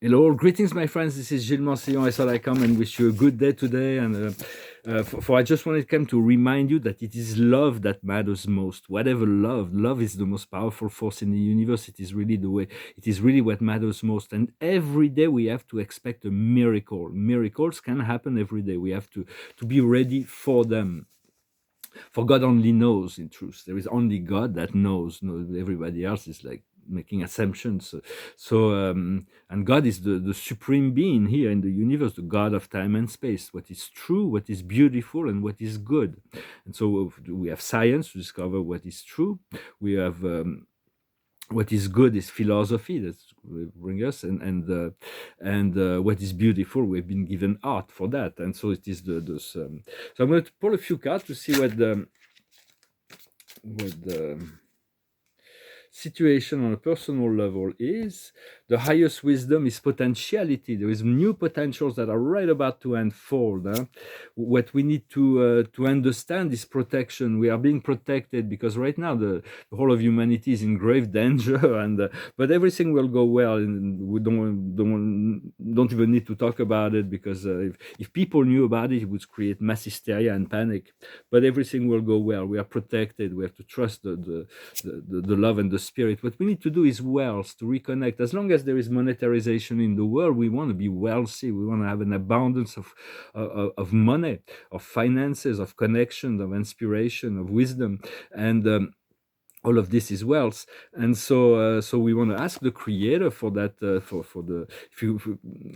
Hello, greetings, my friends. This is Gilles Mancillon. I thought I come and wish you a good day today. And for I just wanted to come to remind you that it is love that matters most. Whatever love is the most powerful force in the universe. It is really the way. It is really what matters most. And every day we have to expect a miracle. Miracles can happen every day. We have to be ready for them. For God only knows, in truth. There is only God that knows. No, everybody else is like making assumptions. And God is the supreme being here in the universe, the God of time and space, what is true, what is beautiful, and what is good. And so we have science to discover what is true. We have what is good is philosophy that will bring us, and what is beautiful, we've been given art for that. And so it is so I'm going to pull a few cards to see what the situation on a personal level is. The highest wisdom is potentiality. There is new potentials that are right about to unfold. What we need to understand is protection. We are being protected because right now the whole of humanity is in grave danger, and but everything will go well. And we don't even need to talk about it, because if people knew about it, it would create mass hysteria and panic. But everything will go well. We are protected. We have to trust the love and the spirit. What we need to do is wealth, to reconnect. As long as there is monetarization in the world, we want to be wealthy. We want to have an abundance of money, of finances, of connections, of inspiration, of wisdom, and all of this is wealth. And so we want to ask the creator for that, for the if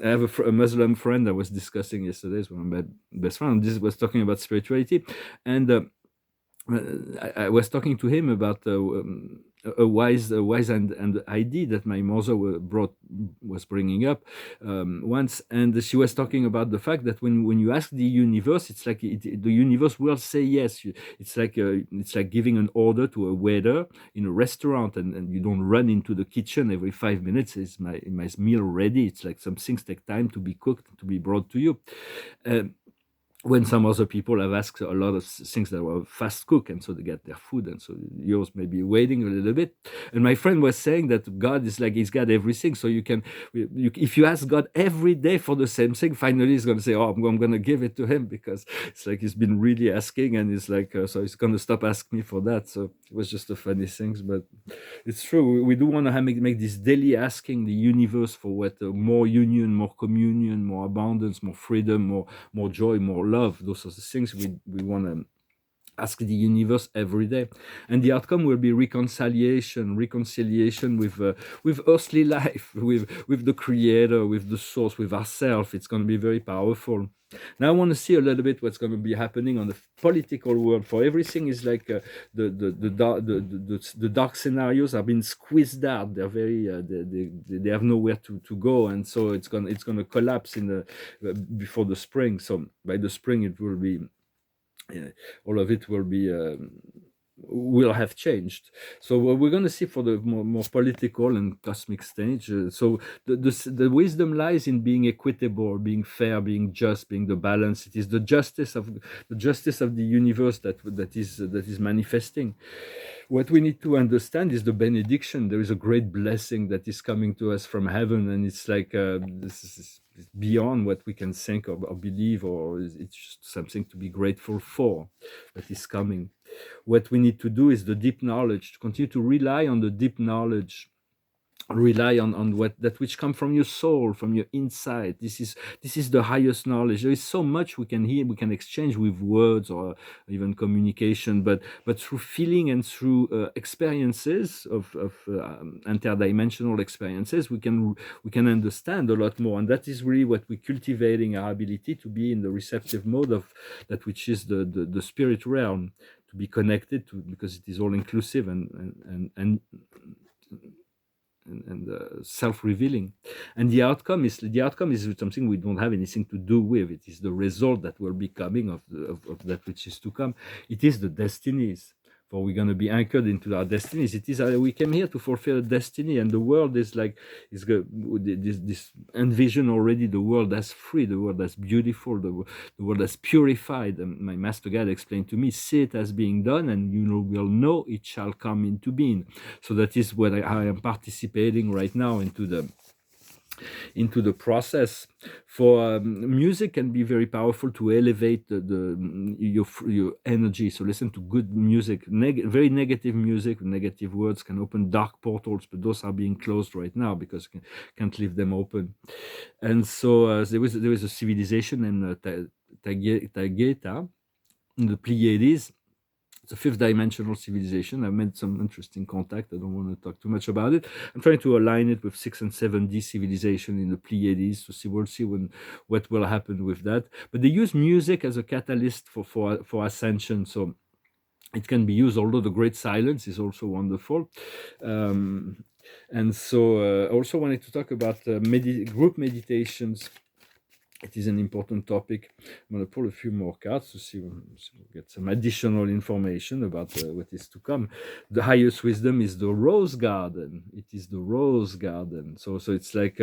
I have a Muslim friend I was discussing yesterday. Is one of my best friends. This was talking about spirituality, and I was talking to him about a wise and idea that my mother was bringing up once, and she was talking about the fact that when you ask the universe, it's like the universe will say yes. It's like giving an order to a waiter in a restaurant, and you don't run into the kitchen every 5 minutes. Is my meal ready? It's like some things take time to be cooked, to be brought to you. Um, when some other people have asked a lot of things that were fast cook, and so they get their food, and so yours may be waiting a little bit. And my friend was saying that God is like, he's got everything, so if you ask God every day for the same thing, finally he's going to say, oh, I'm going to give it to him, because it's like he's been really asking, and it's like so he's going to stop asking me for that. So it was just a funny thing, but it's true. We do want to make this daily asking the universe for what more union, more communion, more abundance, more freedom, more joy, more love. Those are the things we want to ask the universe every day. And the outcome will be reconciliation with earthly life, with the creator, with the source, with ourselves. It's going to be very powerful. Now I want to see a little bit what's going to be happening on the political world. For everything is like the dark scenarios are being squeezed out. They're very they have nowhere to go, and so it's gonna collapse in the before the spring. So by the spring it will be all of it will have changed. So what we're going to see for the more political and cosmic stage. So the wisdom lies in being equitable, being fair, being just, being the balance. It is the justice of the universe that is manifesting. What we need to understand is the benediction. There is a great blessing that is coming to us from heaven, and it's like this is beyond what we can think or believe, or it's just something to be grateful for that is coming. What we need to do is the deep knowledge, to continue to rely on the deep knowledge, rely on what that which come from your soul, from your inside. This is the highest knowledge. There is so much we can hear, we can exchange with words or even communication, but through feeling and through experiences of interdimensional experiences, we can understand a lot more. And that is really what we're cultivating, our ability to be in the receptive mode of that which is the spirit realm, to be connected to, because it is all inclusive and self-revealing. And the outcome is something we don't have anything to do with. It is the result that will be coming of that which is to come. It is the destinies, for we're going to be anchored into our destinies. It is we came here to fulfill a destiny, and the world is like this envision already the world as free, the world as beautiful, the world as purified. And my master guide explained to me, see it as being done, and you will know it shall come into being. So that is what I am participating right now into into the process. For music can be very powerful to elevate your energy. So listen to good music. Very negative music with negative words can open dark portals, but those are being closed right now because you can't leave them open. And so there was a civilization named Taygeta in the Pleiades. It's a fifth dimensional civilization. I've made some interesting contact. I don't want to talk too much about it. I'm trying to align it with 6 and 7D civilization in the Pleiades to see. We'll see what will happen with that. But they use music as a catalyst for ascension. So it can be used, although the great silence is also wonderful. And so I also wanted to talk about group meditations. It is an important topic. I'm going to pull a few more cards to see so we'll get some additional information about what is to come. The highest wisdom is the rose garden. It is the rose garden. So it's like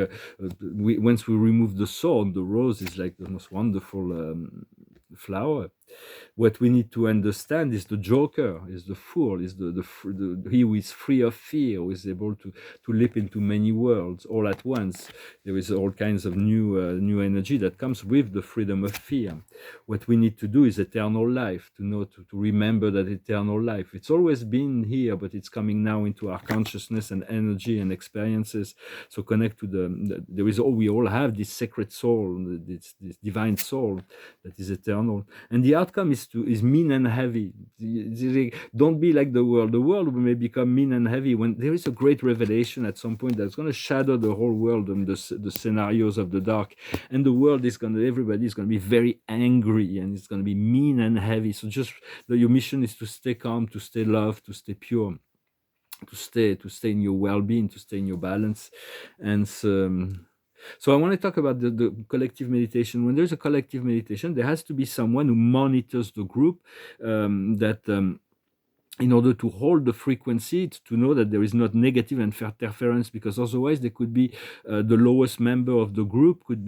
once we remove the thorn, the rose is like the most wonderful flower. What we need to understand is the joker, is the fool, is the he who is free of fear, who is able to leap into many worlds all at once. There is all kinds of new energy that comes with the freedom of fear. What we need to do is eternal life, to know, to remember that eternal life. It's always been here, but it's coming now into our consciousness and energy and experiences. So connect to there is all, we all have this sacred soul, this divine soul that is eternal. And the outcome is mean and heavy. Don't be like the world. The world may become mean and heavy when there is a great revelation at some point that's going to shadow the whole world and the scenarios of the dark. And the world is everybody is going to be very angry and it's going to be mean and heavy. So just your mission is to stay calm, to stay love, to stay pure, to stay in your well-being, to stay in your balance. And so I want to talk about the collective meditation. When there's a collective meditation, there has to be someone who monitors the group, in order to hold the frequency, to know that there is not negative interference, because otherwise there could be the lowest member of the group could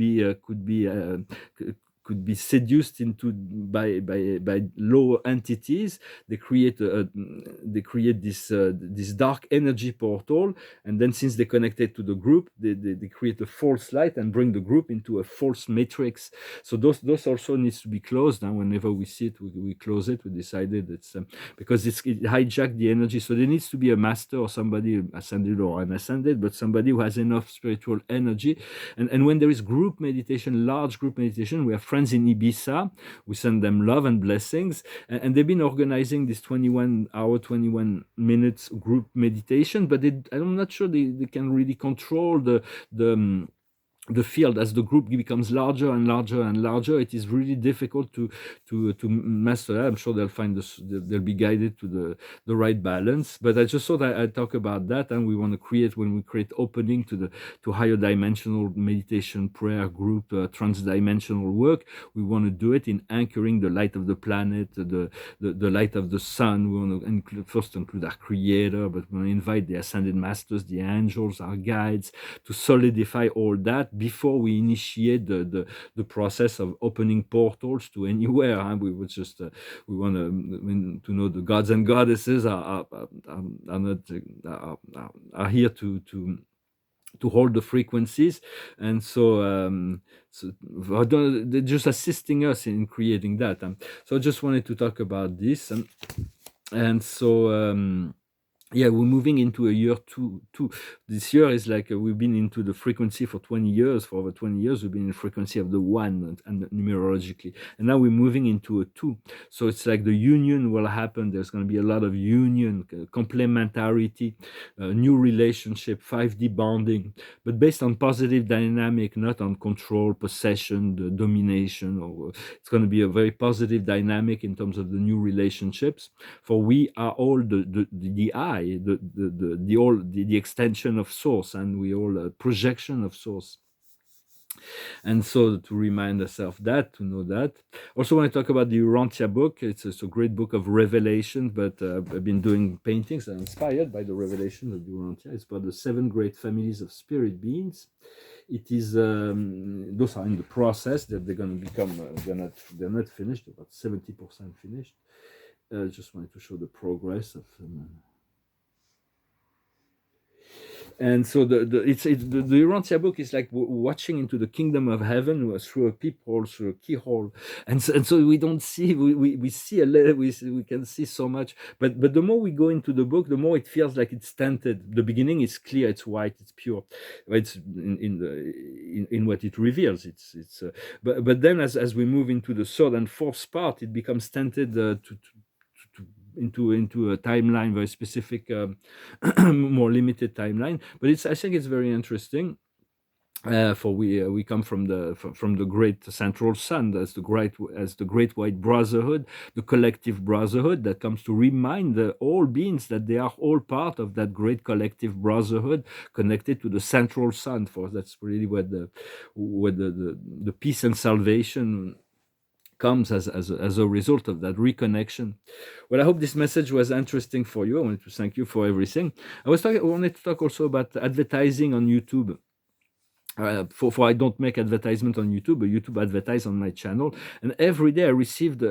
be seduced into by lower entities. They create this dark energy portal, and then since they connected to the group, they create a false light and bring the group into a false matrix. So those also needs to be closed. And whenever we see it, we close it. We decided it's because it hijacked the energy. So there needs to be a master or somebody ascended or unascended, but somebody who has enough spiritual energy. And when there is group meditation, large group meditation, we have friends in Ibiza. We send them love and blessings, and they've been organizing this 21-hour, 21 minutes group meditation. But I'm not sure they can really control the field. As the group becomes larger and larger and larger, it is really difficult to master that. I'm sure they'll be guided to the right balance. But I just thought I'd talk about that. And when we create opening to higher dimensional meditation, prayer, group, transdimensional work, we want to do it in anchoring the light of the planet, the light of the sun. We want to first include our creator, but we want to invite the ascended masters, the angels, our guides, to solidify all that before we initiate the process of opening portals to anywhere. We would just we want to know the gods and goddesses are here to hold the frequencies. And so they're just assisting us in creating that. So I just wanted to talk about this. And so yeah, we're moving into a year two. This year is like we've been into the frequency for 20 years. For over 20 years, we've been in the frequency of the one and numerologically. And now we're moving into a 2. So it's like the union will happen. There's going to be a lot of union, complementarity, new relationship, 5D bonding, but based on positive dynamic, not on control, possession, the domination. Or it's going to be a very positive dynamic in terms of the new relationships. For we are all the I, the extension of source, and we all a projection of source. And so to remind ourselves that, to know that. Also want to talk about the Urantia book. It's a great book of revelation, but I've been doing paintings inspired by the revelation of the Urantia. It's about the 7 great families of spirit beings. It is those are in the process that they're going to become. They're not finished. About 70% finished. Just wanted to show the progress of. And so the Urantia book is like watching into the kingdom of heaven through a peephole, through a keyhole, and so we don't see we see a little, we can see so much, but the more we go into the book, the more it feels like it's tinted. The beginning is clear, it's white, it's pure, it's in what it reveals. It's but then as we move into the third and fourth part, it becomes tinted into a timeline, very specific, more limited timeline. But I think it's very interesting. For we come from the great central sun, as the great white brotherhood, the collective brotherhood that comes to remind all beings that they are all part of that great collective brotherhood connected to the central sun. For that's really what the peace and salvation comes as a result of that reconnection. Well, I hope this message was interesting for you. I wanted to thank you for everything. I wanted to talk also about advertising on YouTube. For I don't make advertisement on YouTube, but YouTube advertise on my channel, and every day I receive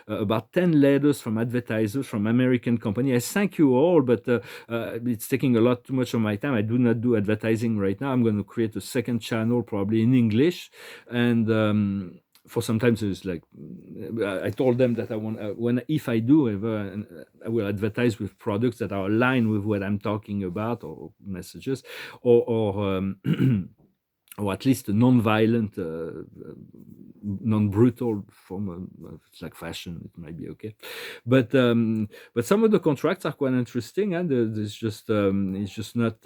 about 10 letters from advertisers from American company. I thank you all, but it's taking a lot too much of my time. I do not do advertising right now. I'm going to create a second channel, probably in English, and for sometimes it's like I told them that I want if I do ever, I will advertise with products that are aligned with what I'm talking about, or messages, or or at least a non-violent, non-brutal form it's like fashion. It might be okay, but some of the contracts are quite interesting, and it's just not.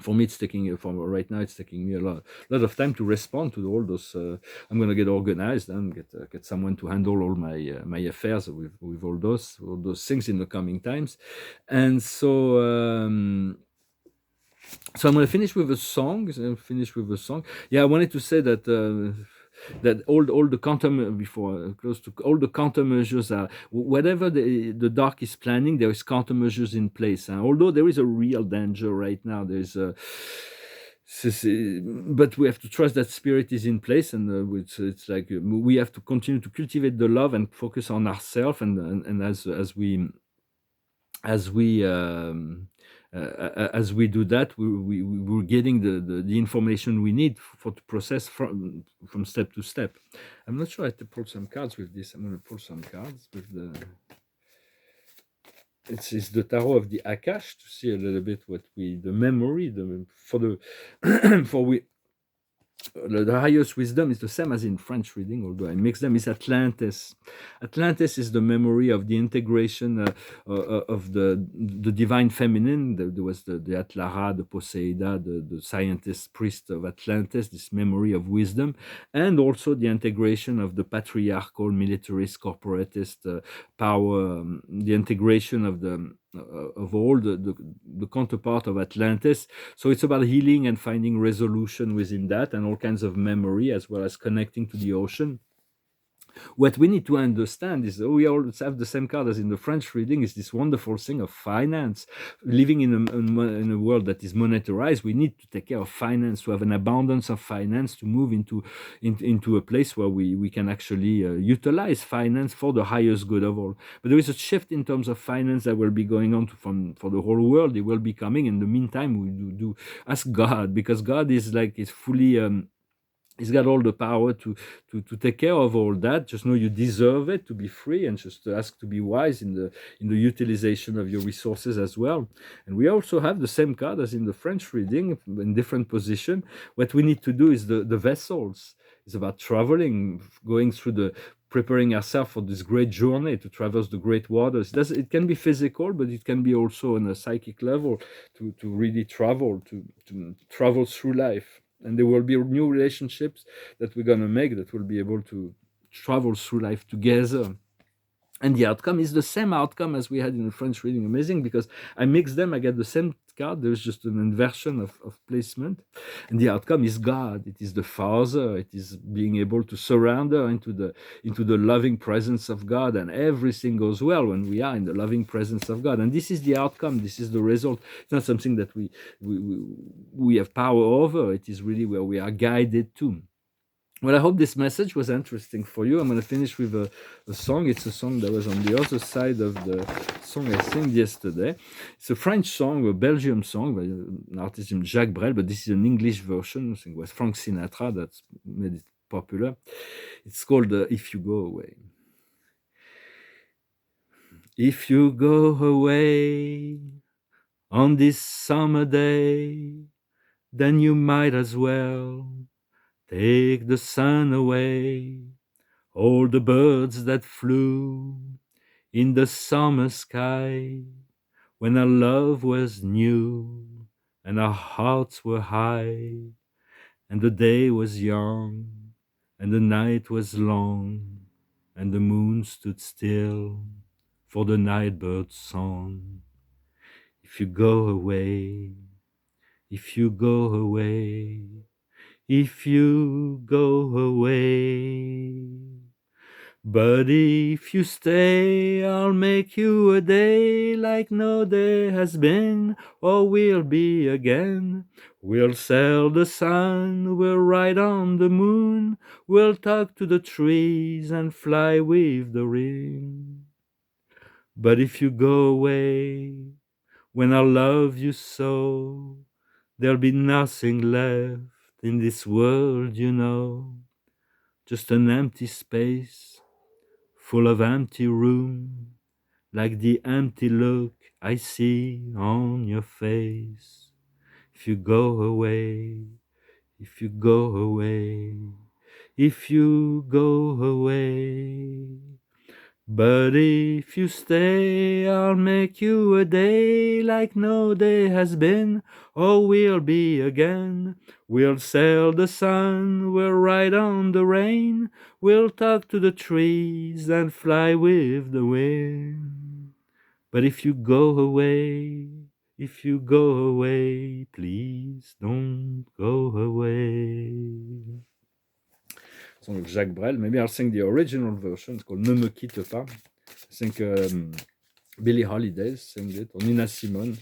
For me, it's taking for right now. It's taking me a lot of time to respond to all those. I'm gonna get organized and get someone to handle all my affairs with all those things in the coming times, and so I'm gonna finish with a song. Yeah, I wanted to say that. That all the counter before close to all the countermeasures are whatever the dark is planning, there is countermeasures in place, and although there is a real danger right now, there's a but we have to trust that spirit is in place, and it's like we have to continue to cultivate the love and focus on ourselves, and as we as we do that, we're getting the information we need for to process from step to step. I'm not sure I have to pull some cards with this. I'm going to pull some cards with it's the tarot of the Akash to see a little bit what the memory for the for we the highest wisdom is the same as in French reading, although I mix them, is Atlantis. Atlantis is the memory of the integration of the divine feminine. There was the Atlara, the Poseida, the scientist priest of Atlantis, this memory of wisdom, and also the integration of the patriarchal, militarist, corporatist power, the integration of all the counterpart of Atlantis. So it's about healing and finding resolution within that, and all kinds of memory, as well as connecting to the ocean. What we need to understand is that we all have the same card as in the French reading, is this wonderful thing of finance. Living in a world that is monetarized, we need to take care of finance, to have an abundance of finance, to move into a place where we can actually utilize finance for the highest good of all. But there is a shift in terms of finance that will be going on for the whole world. It will be coming. In the meantime, we do ask God, because God is fully He's got all the power to take care of all that. Just know you deserve it, to be free, and just to ask to be wise in the utilization of your resources as well. And we also have the same card as in the French reading in different position. What we need to do is the vessels. It's about traveling, going through preparing ourselves for this great journey to traverse the great waters. It can be physical, but it can be also on a psychic level to really travel, to travel through life. And there will be new relationships that we're going to make that will be able to travel through life together. And the outcome is the same outcome as we had in the French reading. Amazing, because I mix them, I get the same card. There's just an inversion of placement. And the outcome is God. It is the Father. It is being able to surrender into the loving presence of God. And everything goes well when we are in the loving presence of God. And this is the outcome. This is the result. It's not something that we have power over. It is really where we are guided to. Well, I hope this message was interesting for you. I'm going to finish with a song. It's a song that was on the other side of the song I sang yesterday. It's a French song, a Belgium song by an artist named Jacques Brel, but this is an English version. I think it was Frank Sinatra that made it popular. It's called If You Go Away. If you go away on this summer day, then you might as well take the sun away. All the birds that flew in the summer sky when our love was new and our hearts were high, and the day was young and the night was long, and the moon stood still for the nightbird's song. If you go away, if you go away, if you go away. But if you stay, I'll make you a day like no day has been or will be again. We'll sail the sun, we'll ride on the moon, we'll talk to the trees and fly with the wind. But if you go away, when I love you so, there'll be nothing left in this world, you know, just an empty space full of empty room, like the empty look I see on your face. If you go away, if you go away, if you go away. But if you stay, I'll make you a day like no day has been or will be again. We'll sail the sun, we'll ride on the rain, we'll talk to the trees and fly with the wind. But if you go away, if you go away, please don't go away. Song of Jacques Brel. Maybe I'll sing the original version. It's called Ne me quitte pas. I think Billie Holiday sang it, or Nina Simone.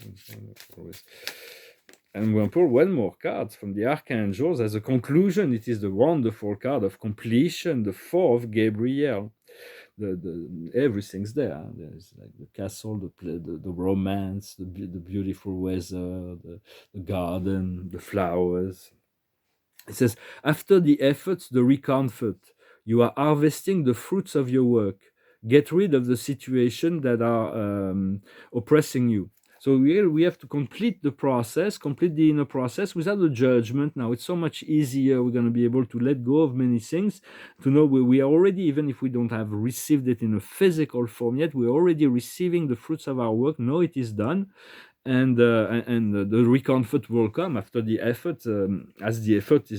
And we'll pull one more card from the Archangels. As a conclusion, it is the wonderful card of completion, the Four of Gabriel. Everything's there. There's like the castle, the romance, the beautiful weather, the garden, the flowers. It says, after the efforts, the recomfort, you are harvesting the fruits of your work. Get rid of the situation that are oppressing you. So we have to complete the process, complete the inner process without a judgment. Now it's so much easier. We're going to be able to let go of many things, to know we are already, even if we don't have received it in a physical form yet, we're already receiving the fruits of our work. No, it is done. And the recomfort will come after the effort, as the effort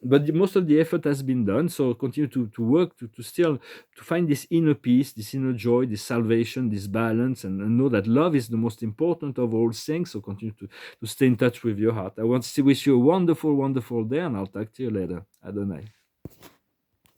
but most of the effort has been done. So continue to work to still to find this inner peace, this inner joy, this salvation, this balance, and know that love is the most important of all things. So continue to stay in touch with your heart. I want to wish you a wonderful, wonderful day, and I'll talk to you later. Adonai.